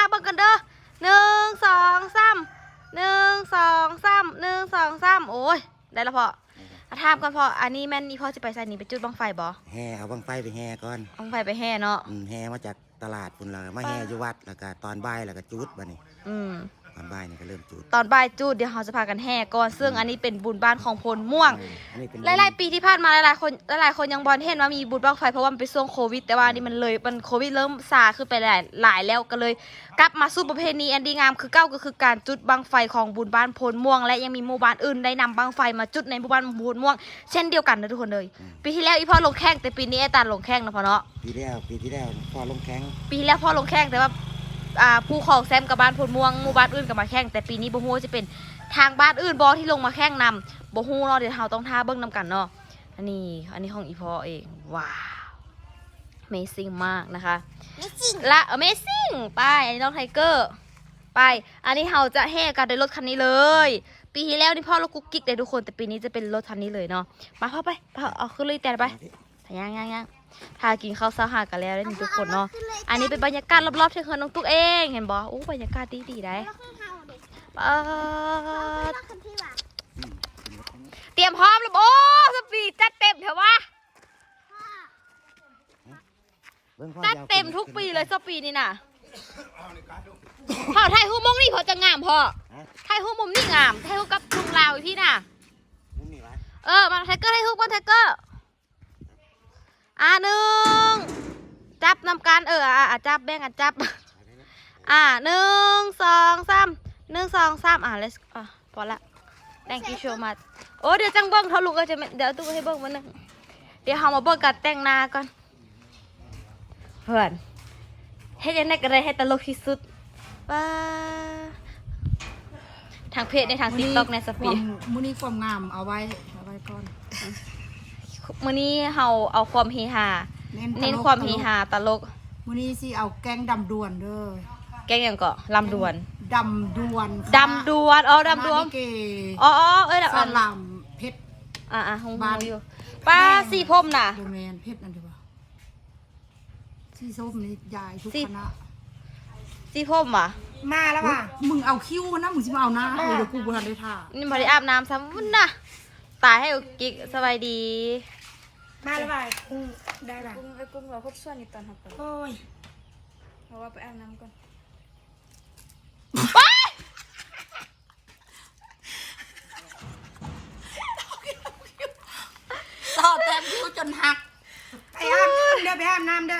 เบิ่งกันเด้อหนึ่งสองสามหนึ่งสองสามหนึ่งสองสามโอ้ยได้แล้วพอถามกันพออันนี้แม่นนี่พ่อจะไปใส่นี่ไปจุดบังไฟบ่แห่เอาบังไฟไปแห่ก่อนบังไฟไปแห่เนาะแห่มาจากตลาดพุ่นแล้วมาแห่อยู่วัดแล้วก็ตอนบ่ายแล้วก็จุดบัดนี้ตอนบ่ายนี่ก็เริ่มจุดตอนบ่ายจุดเดี๋ยวเราจะพากันแห่ก่อนซึ่งอันนี้เป็นบุญบ้านของพลม่วงหลายๆปีที่ผ่านมาหลายคนยังบอลเห็นว่ามีบุญบังไฟเพราะว่ามันเป็นช่วงโควิดแต่ว่านี่มันโควิดเริ่มซาขึ้นไปหลายแล้วก็เลยกลับมาสู่ประเพณีอันดีงามคือเก้าก็คือการจุดบังไฟของบุญบ้านพลม่วงและยังมีหมู่บ้านอื่นได้นำบังไฟมาจุดในหมู่บ้านพลม่วงเช่นเดียวกันนะทุกคนเลยปีที่แล้วอีพ่อลงแข่งแต่ปีนี้ไอ้ตาลงแข่งนะพ่อเนาะปีที่แล้วพ่อลงแข่งปีที่แล้วพ่อลงแข่งแต่ว่าผู้ของแซมกับบ้านพลม่วงหมู่บ้านอื่นกับมาแข่งแต่ปีนี้บ่ฮู้จะเป็นทางบ้านอื่นบ่ที่ลงมาแข่งนำบ่ฮู้เนาะเดี๋ยวเราต้องท่าเบิ่งนำกันเนาะอันนี้ของอีพ่อเองว้าว Amazing มากนะคะและ Amazing ไปอันนี้น้องไทเกอร์ไปอันนี้เราจะแห่กันด้วยรถคันนี้เลยปีที่แล้วนี่พ่อรถกุ๊กกิ๊กเลยทุกคนแต่ปีนี้จะเป็นรถคันนี้เลยเนาะมาพ่อไปเอาขึ้นเลยแต่ไปย่างพากินข้าวซาหากันแล้วนี่ทุกคนเนาะอันนี้เป็นบรรยากาศรอบๆที่เฮือนน้องตุ๊กเองเห็นบ่โอ้บรรยากาศดีได้เตรียมพร้อมแล้วโอ้สปีดจัดเต็มเถอะวะจัดเต็มทุกปีเลยสปีดนี่น่ะพ่อไทยฮู้มงนี่พอจะงามพ่อไทยฮู้มุมนี่งามไทยฮู้กับลุงลาวพี่น่ะมาไทเกอร์ไทยฮู้ก่อนไทเกอร์หนึ่งจับนำการจับแบ่งกันจับหนึ่งสองสามlet's พอละ thank you so much โอ้เดี๋ยวจังเบิ้งเท่าลูกก็จะเดี๋ยวตุ๊กให้เบิ้งมันนึงเดี๋ยวเรามาเบิ้งกันแต่งหน้าก่อนเพื่อนให้ยังไงก็ได้ให้ตลกที่สุดว้าทางเพจในทางติ๊กต็อกในสปีดมื้อนี้ความงามเอาไว้ก่อนมื้อนี้เราเอาความเฮฮาเน้นความเฮฮาตลกมื้อนี้สิเอาแกงดำดวนเด้อแกงยังก็ลำดวนดำดวนดำดวนดำดวนสลัมเพชรหงอยู่ป้าสีพรมน่ะโดแมนเพชรนั่นดีกว่าสีส้มนี่ยายทุกคณะสีพรมอ่ะมาแล้วว่ะมึงเอาคิ้วนะมึงสิมาเอาหน้าเดี๋ยวกูบ่ทันได้ท่านี่บ่ได้อาบน้ำซ้ำวุ่นน่ะตายให้กิ๊กสบายดีมาแล้วว่ะได้ล่ะกุ้งเราครบส่วนนี่ตอนหักโอ้ยเพราะว่าไปอาบน้ำก่อนต่อแต้มคิ้วจนหักไปอาบน้ำเด้อ